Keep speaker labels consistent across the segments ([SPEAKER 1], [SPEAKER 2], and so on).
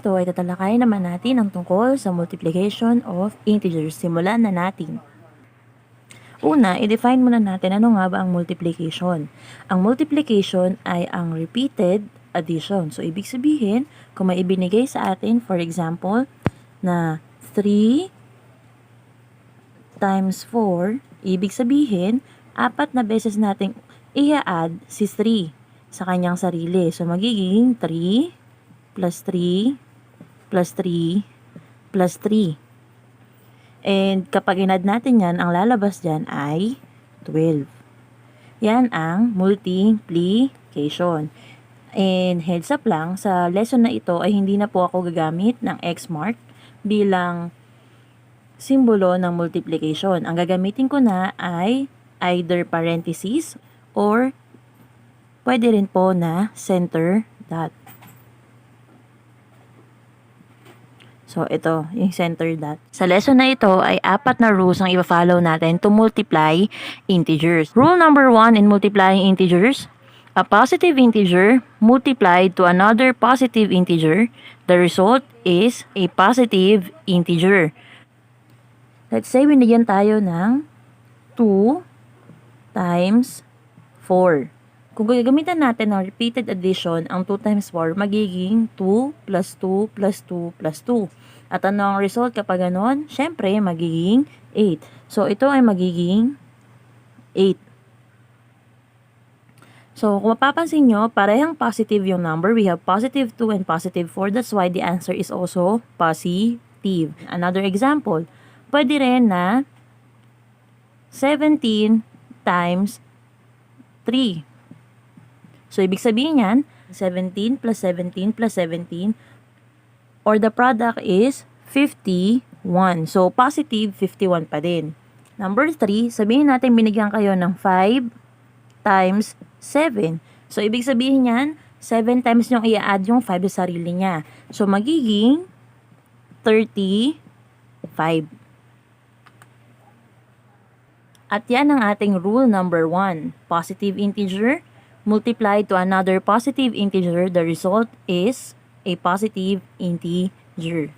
[SPEAKER 1] ito ay tatalakayin naman natin ang tungkol sa multiplication of integers. Simulan na natin. Una, i-define muna natin ano nga ba ang multiplication. Ang multiplication ay ang repeated addition. So, ibig sabihin, kung may ibinigay sa atin, for example, na 3 times 4, ibig sabihin, 4 na beses nating i-add si 3 sa kanyang sarili. So, magiging 3 plus 3 plus 3 plus 3. And kapag in-add natin yan, ang lalabas dyan ay 12. Yan ang multiplication. And heads up lang, sa lesson na ito ay hindi na po ako gagamit ng X mark bilang simbolo ng multiplication. Ang gagamitin ko na ay either parentheses or pwede rin po na center dot. So, ito, yung center dot. Sa lesson na ito ay 4 na rules ang i-follow natin to multiply integers. Rule number 1 in multiplying integers: a positive integer multiplied to another positive integer, the result is a positive integer. Let's say, binigyan tayo ng 2 times 4. Kung gagamitan natin ng repeated addition, ang 2 times 4 magiging 2 plus 2 plus 2 plus 2. At ano ang result kapag ganon? Siyempre, magiging 8. So, ito ay magiging 8. So, kung mapapansin nyo, parehang positive yung number. We have positive 2 and positive 4. That's why the answer is also positive. Another example, pwede rin na 17 times 3. So, ibig sabihin yan, 17 plus 17 plus 17, or the product is 51. So, positive 51 pa din. Number 3, sabihin natin binigyan kayo ng 5 times 7. So, ibig sabihin yan, 7 times yung i-add yung 5 sa sarili niya. So, magiging 35. At yan ang ating rule number 1. Positive integer multiplied to another positive integer, the result is a positive integer.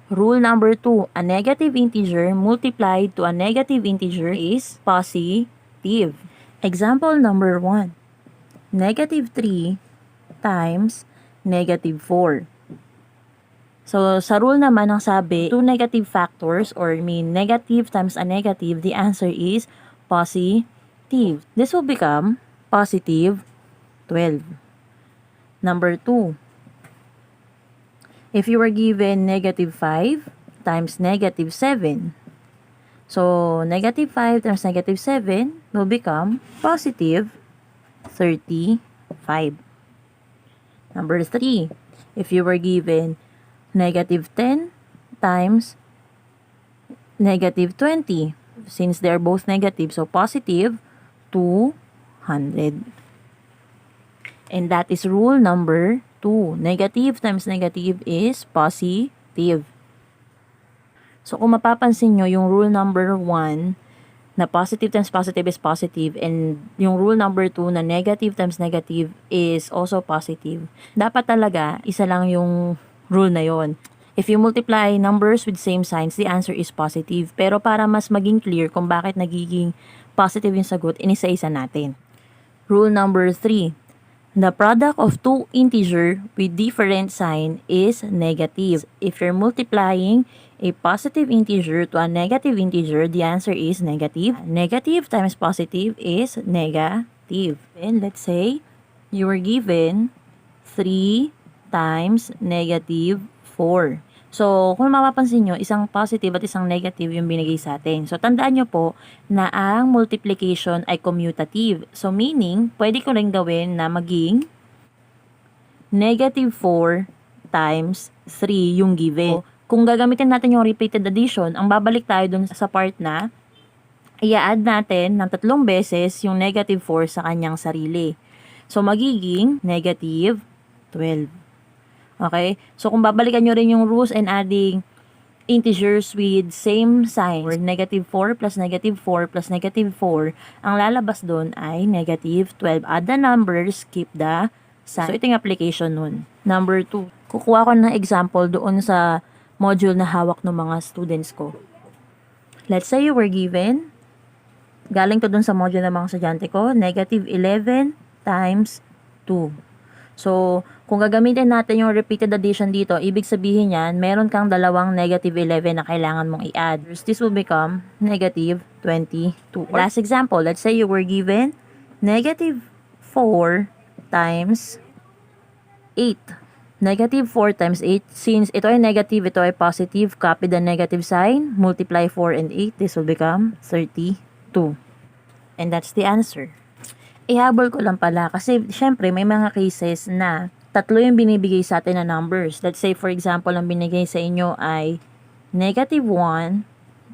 [SPEAKER 1] Rule number 2, a negative integer multiplied to a negative integer is positive. Example number 1, negative 3 times negative 4. So, sa rule naman ang sabi, two negative factors or negative times a negative, the answer is positive. This will become positive 12. Number 2, if you were given negative 5 times negative 7, so negative 5 times negative 7 will become positive 35. Number 3, if you were given negative 10 times negative 20, since they are both negative, so positive 200. And that is rule number 2. Negative times negative is positive. So, kung mapapansin nyo, yung rule number 1 na positive times positive is positive, and yung rule number 2 na negative times negative is also positive. Dapat talaga, isa lang yung rule na yon. If you multiply numbers with same signs, the answer is positive. Pero para mas maging clear kung bakit nagiging positive yung sagot, inisa-isa natin. Rule number 3. The product of two integer with different sign is negative. If you're multiplying a positive integer to a negative integer, the answer is negative. Negative times positive is negative. And let's say you were given 3 times negative 4. So, kung mapapansin nyo, isang positive at isang negative yung binigay sa atin. So, tandaan nyo po na ang multiplication ay commutative. So, meaning, pwede ko rin gawin na maging negative 4 times 3 yung given. So, kung gagamitin natin yung repeated addition, ang babalik tayo dun sa part na i-add natin ng 3 beses yung negative 4 sa kanyang sarili. So, magiging negative 12. Okay? So, kung babalikan nyo rin yung rules and adding integers with same sign, or negative 4 plus negative 4 plus negative 4, ang lalabas doon ay negative 12. Add the numbers, keep the sign. So, ito yung application nun. Number 2. Kukuha ko ng example doon sa module na hawak ng mga students ko. Let's say you were given, galing to doon sa module ng mga estudyante ko, negative 11 times 2. So, kung gagamitin natin yung repeated addition dito, ibig sabihin yan, meron kang dalawang negative 11 na kailangan mong i-add. This will become negative 22. Last example, let's say you were given negative 4 times 8. Negative 4 times 8, since ito ay negative, ito ay positive, copy the negative sign, multiply 4 and 8, this will become 32. And that's the answer. Ihabol ko lang pala kasi syempre may mga cases na tatlo yung binibigay sa atin na numbers. Let's say for example, ang binigay sa inyo ay negative 1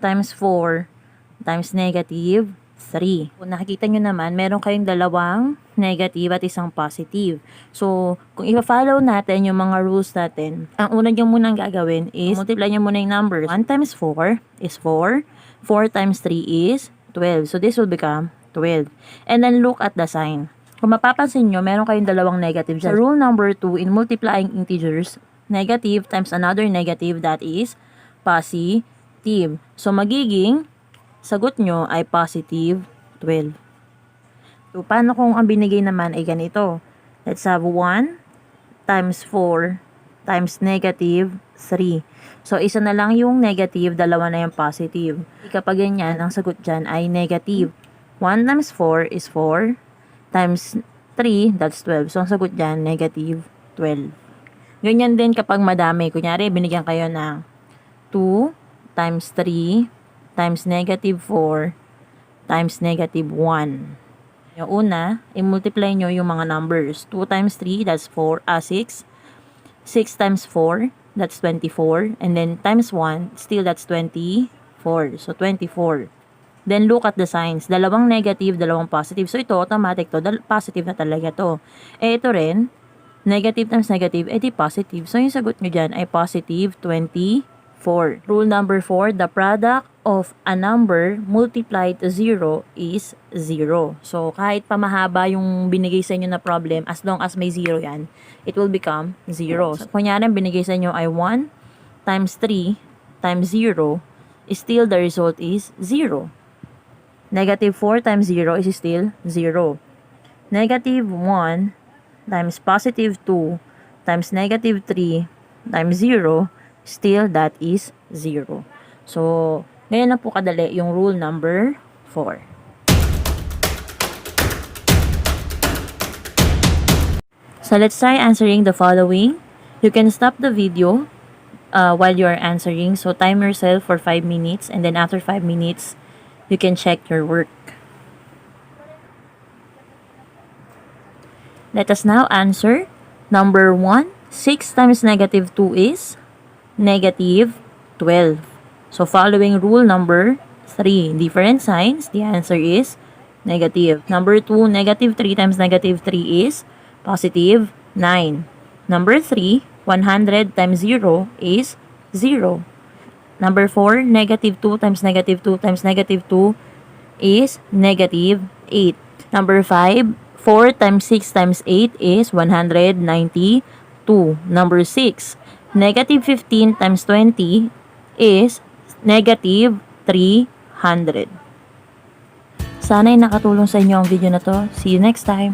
[SPEAKER 1] times 4 times negative 3. Kung nakikita nyo naman, meron kayong dalawang negative at isang positive. So, kung i-follow natin yung mga rules natin, ang una nyo munang gagawin is multiply nyo muna yung numbers. 1 times 4 is 4. 4 times 3 is 12. So, this will become 12. And then, look at the sign. Kung mapapansin nyo, meron kayong dalawang negative dyan. So, rule number 2, in multiplying integers, negative times another negative, that is positive. So, magiging sagot nyo ay positive 12. So, paano kung ang binigay naman ay ganito? Let's have 1 times 4 times negative 3. So, isa na lang yung negative, dalawa na yung positive. Kapag ganyan, ang sagot dyan ay negative. 1 times 4 is 4 times 3, that's 12. So, ang sagot dyan, negative 12. Ganyan din kapag madami. Kunyari, binigyan kayo ng 2 times 3 times negative 4 times negative 1. Yung una, i-multiply nyo yung mga numbers. 2 times 3, that's 6. 6 times 4, that's 24. And then times 1, still that's 24. So, 24. Then, look at the signs. Dalawang negative, dalawang positive. So, ito, automatic to. Positive na talaga to. Eh, ito rin, negative times negative, di positive. So, yung sagot nyo dyan ay positive 24. Rule number 4, the product of a number multiplied to 0 is 0. So, kahit pa mahaba yung binigay sa inyo na problem, as long as may 0 yan, it will become 0. So, kunyari, binigay sa inyo ay 1 times 3 times 0, still the result is 0. Negative 4 times 0 is still 0. Negative 1 times positive 2 times negative 3 times 0, still that is 0. So, ngayon na po kadali yung rule number 4. So, let's try answering the following. You can stop the video while you are answering. So, time yourself for 5 minutes and then after 5 minutes, you can check your work. Let us now answer. Number 1, 6 times negative 2 is negative 12. So, following rule number 3, different signs, the answer is negative. Number 2, negative 3 times negative 3 is positive 9. Number 3, 100 times 0 is 0. Number 4, negative 2 times negative 2 times negative 2 is negative 8. Number 5, 4 times 6 times 8 is 192. Number 6, negative 15 times 20 is negative 300. Sana'y nakatulong sa inyo ang video na to. See you next time.